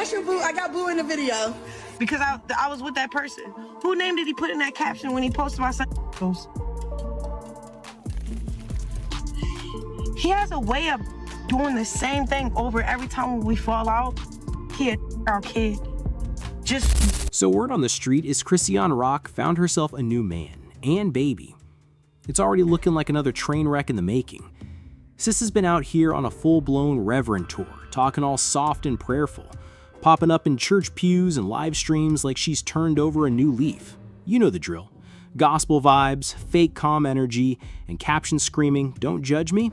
That's your boo. I got boo in the video. Because I was with that person. Who name did he put in that caption when he posted my son? He has a way of doing the same thing over every time we fall out. He our kid. So word on the street is Chrisean Rock found herself a new man and baby. It's already looking like another train wreck in the making. Sis has been out here on a full-blown reverend tour, talking all soft and prayerful, popping up in church pews and live streams like she's turned over a new leaf. You know the drill. Gospel vibes, fake calm energy, and captions screaming, "Don't judge me,"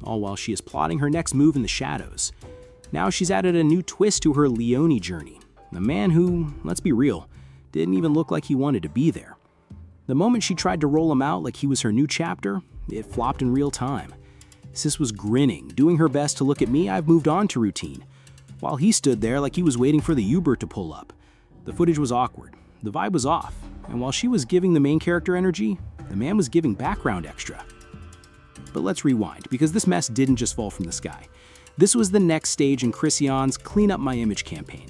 all while she is plotting her next move in the shadows. Now she's added a new twist to her Leone journey. A man who, let's be real, didn't even look like he wanted to be there. The moment she tried to roll him out like he was her new chapter, it flopped in real time. Sis was grinning, doing her best to look at me. I've moved on to routine, while he stood there like he was waiting for the Uber to pull up. The footage was awkward, the vibe was off, and while she was giving the main character energy, the man was giving background extra. But let's rewind, because this mess didn't just fall from the sky. This was the next stage in Chrisean's Clean Up My Image campaign.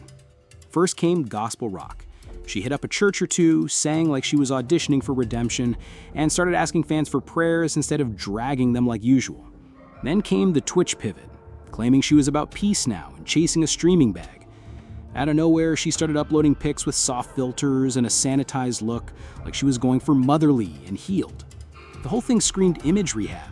First came gospel rock. She hit up a church or two, sang like she was auditioning for redemption, and started asking fans for prayers instead of dragging them like usual. Then came the Twitch pivot, claiming she was about peace now and chasing a streaming bag. Out of nowhere, she started uploading pics with soft filters and a sanitized look, like she was going for motherly and healed. The whole thing screamed image rehab.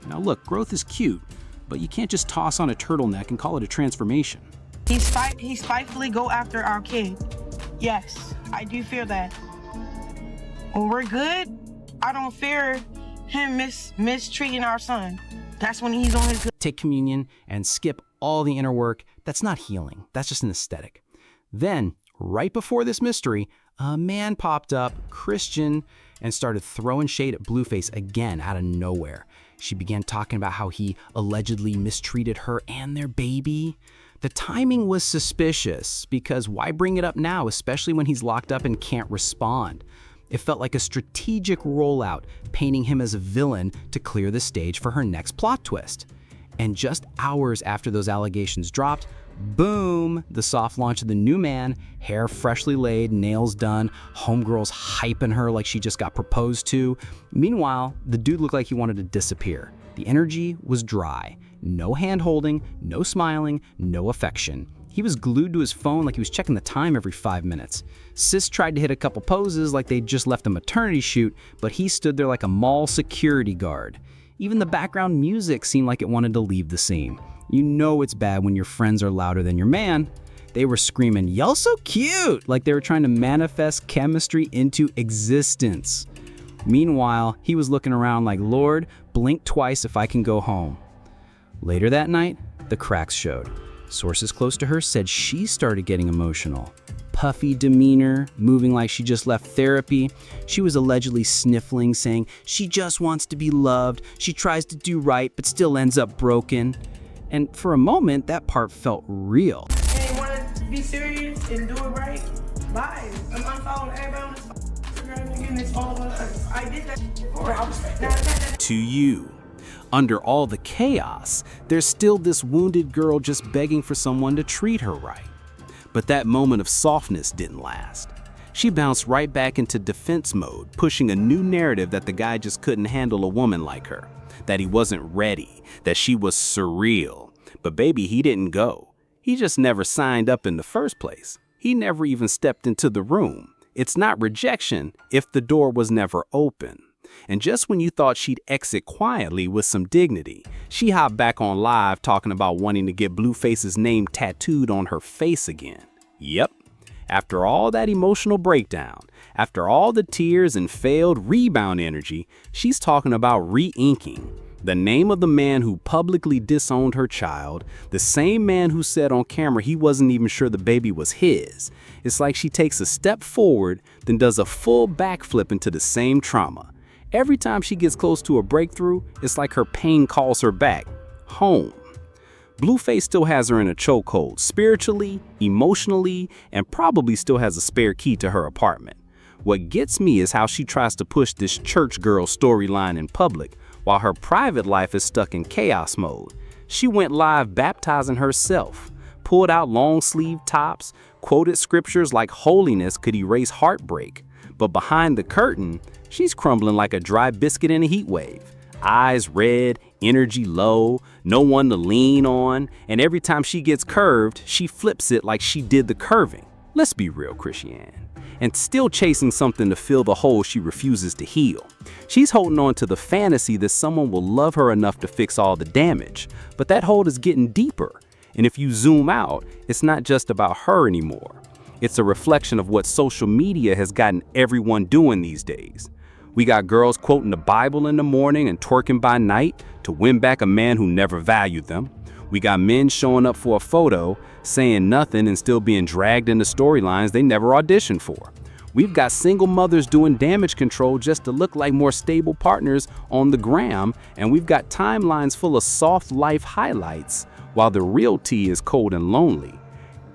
Now look, growth is cute, but you can't just toss on a turtleneck and call it a transformation. He spitefully go after our kid. Yes, I do fear that. When we're good, I don't fear him mistreating our son. That's when he's on his good. Take communion and skip all the inner work. That's not healing. That's just an aesthetic. Then, right before this mystery, a man popped up, Christian, and started throwing shade at Blueface again out of nowhere. She began talking about how he allegedly mistreated her and their baby. The timing was suspicious, because why bring it up now, especially when he's locked up and can't respond? It felt like a strategic rollout, painting him as a villain to clear the stage for her next plot twist. And just hours after those allegations dropped, boom, the soft launch of the new man, hair freshly laid, nails done, homegirls hyping her like she just got proposed to. Meanwhile, the dude looked like he wanted to disappear. The energy was dry. No hand-holding, no smiling, no affection. He was glued to his phone like he was checking the time every 5 minutes. Sis tried to hit a couple poses like they'd just left a maternity shoot, but he stood there like a mall security guard. Even the background music seemed like it wanted to leave the scene. You know it's bad when your friends are louder than your man. They were screaming, "Y'all so cute!" like they were trying to manifest chemistry into existence. Meanwhile, he was looking around like, "Lord, blink twice if I can go home." Later that night, the cracks showed. Sources close to her said she started getting emotional. Puffy demeanor, moving like she just left therapy. She was allegedly sniffling, saying she just wants to be loved. She tries to do right, but still ends up broken. And for a moment, that part felt real. Hey, you want to be serious and do it right? Bye. I'm unfollowing everybody on this Instagram again. It's all about us. I did that before. I was To you. Under all the chaos, there's still this wounded girl just begging for someone to treat her right. But that moment of softness didn't last. She bounced right back into defense mode, pushing a new narrative that the guy just couldn't handle a woman like her, that he wasn't ready, that she was surreal. But baby, he didn't go. He just never signed up in the first place. He never even stepped into the room. It's not rejection if the door was never open. And just when you thought she'd exit quietly with some dignity, she hopped back on live talking about wanting to get Blueface's name tattooed on her face again. Yep. After all that emotional breakdown, after all the tears and failed rebound energy, she's talking about re-inking. The name of the man who publicly disowned her child, the same man who said on camera he wasn't even sure the baby was his. It's like she takes a step forward, then does a full backflip into the same trauma. Every time she gets close to a breakthrough, it's like her pain calls her back, home. Blueface still has her in a chokehold, spiritually, emotionally, and probably still has a spare key to her apartment. What gets me is how she tries to push this church girl storyline in public, while her private life is stuck in chaos mode. She went live baptizing herself, pulled out long-sleeve tops, quoted scriptures like holiness could erase heartbreak. But behind the curtain, she's crumbling like a dry biscuit in a heat wave. Eyes red, energy low, no one to lean on, and every time she gets curved, she flips it like she did the curving. Let's be real, Chrisean. And still chasing something to fill the hole she refuses to heal. She's holding on to the fantasy that someone will love her enough to fix all the damage, but that hole is getting deeper. And if you zoom out, it's not just about her anymore. It's a reflection of what social media has gotten everyone doing these days. We got girls quoting the Bible in the morning and twerking by night to win back a man who never valued them. We got men showing up for a photo, saying nothing and still being dragged into storylines they never auditioned for. We've got single mothers doing damage control just to look like more stable partners on the gram, and we've got timelines full of soft life highlights, while the real tea is cold and lonely.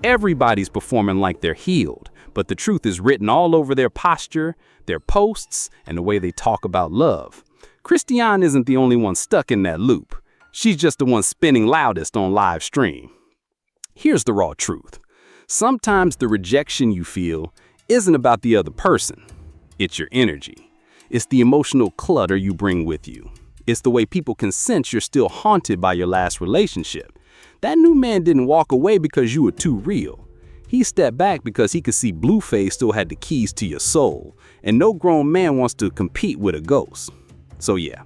Everybody's performing like they're healed, but the truth is written all over their posture, their posts, and the way they talk about love. Chrisean isn't the only one stuck in that loop. She's just the one spinning loudest on live stream. Here's the raw truth. Sometimes the rejection you feel isn't about the other person. It's your energy. It's the emotional clutter you bring with you. It's the way people can sense you're still haunted by your last relationship. That new man didn't walk away because you were too real. He stepped back because he could see Blueface still had the keys to your soul, and no grown man wants to compete with a ghost. So yeah,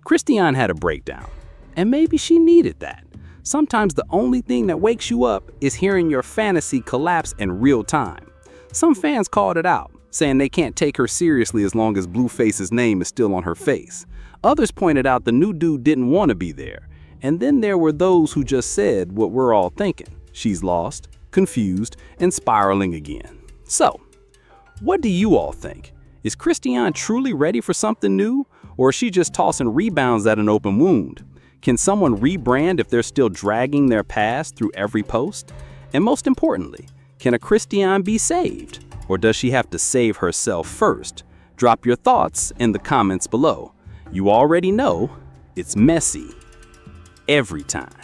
Chrisean had a breakdown, and maybe she needed that. Sometimes the only thing that wakes you up is hearing your fantasy collapse in real time. Some fans called it out, saying they can't take her seriously as long as Blueface's name is still on her face. Others pointed out the new dude didn't want to be there. And then there were those who just said what we're all thinking. She's lost, confused, and spiraling again. So, what do you all think? Is Chrisean truly ready for something new? Or is she just tossing rebounds at an open wound? Can someone rebrand if they're still dragging their past through every post? And most importantly, can a Chrisean be saved? Or does she have to save herself first? Drop your thoughts in the comments below. You already know it's messy every time.